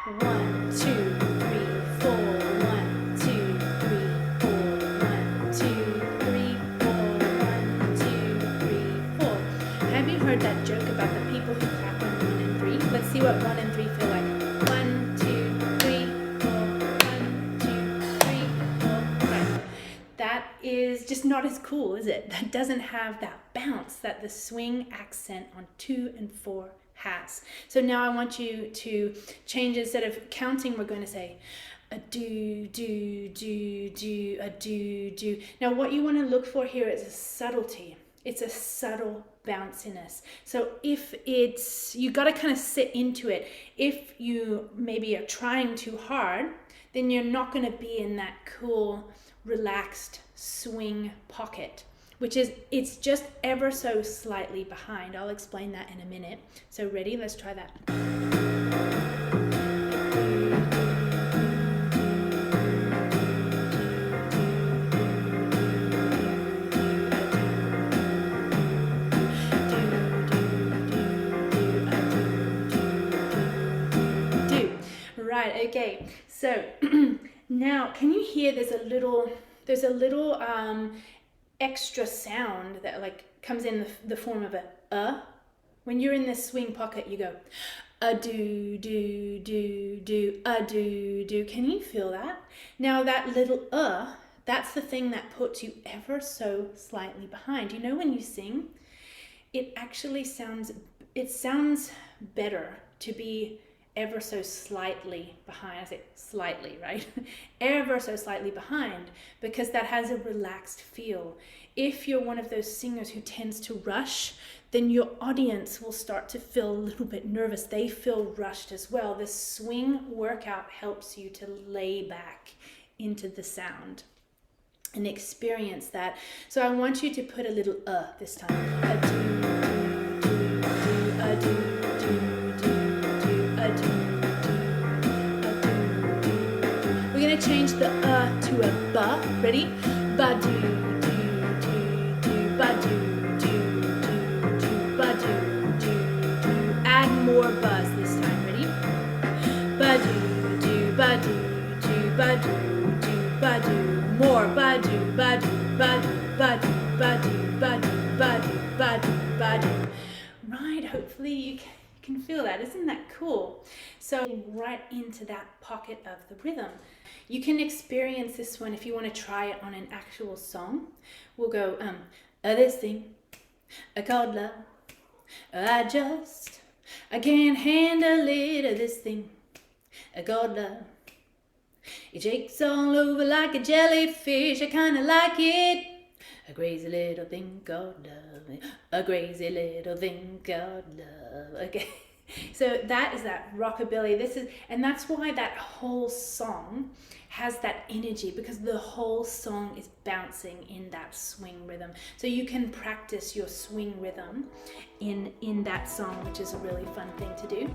1, 2, 3, 4. 1, 2, 3, 4. 1, 2, 3, 4. 1, 2, 3, 4. Have you heard that joke about the people who clap on 1 and 3? Let's see what 1 and 3 feel like. 1, 2, 3, 4. 1, 2, 3, 4. Right. That is just not as cool, is it? That doesn't have that bounce that the swing accent on 2 and 4 has. So now I want you to change. Instead of counting, we're going to say a do, do, do, do, a do, do. Now what you want to look for here is a subtlety. It's a subtle bounciness. So if it's, you got to kind of sit into it. If you maybe are trying too hard, then you're not going to be in that cool, relaxed swing pocket, which is, it's just ever so slightly behind. I'll explain that in a minute. So ready? Let's try that. Right, okay. So now can you hear there's a little extra sound that like comes in the form of a. When you're in this swing pocket, you go a do, do, do, do, a do, do. Can you feel that? Now that little that's the thing that puts you ever so slightly behind. You know, when you sing, it actually sounds better to be ever so slightly behind. I say slightly, right? Ever so slightly behind, because that has a relaxed feel. If you're one of those singers who tends to rush, then your audience will start to feel a little bit nervous. They feel rushed as well. This swing workout helps you to lay back into the sound and experience that. So I want you to put a little this time. A do, do, do, do, a do. We're going to change the to a ba. Ready? Ba do, do, do, do, ba do, do, do, do, ba do, do, do. Add more buzz this time. Ready? Ba do, do, ba do, do, ba do, do, ba do. More ba do, ba do, ba do, ba do, ba do, ba do, ba do, ba do, ba do. Right, hopefully you can feel that. Isn't that cool? So right into that pocket of the rhythm. You can experience this one if you want to try it on an actual song. We'll go this thing called love. I can't handle it. This thing called love. It shakes all over like a jellyfish. I kinda like it. A crazy little thing called love. A crazy little thing called love. Okay. So that is that rockabilly. And that's why that whole song has that energy, because the whole song is bouncing in that swing rhythm. So you can practice your swing rhythm in that song, which is a really fun thing to do.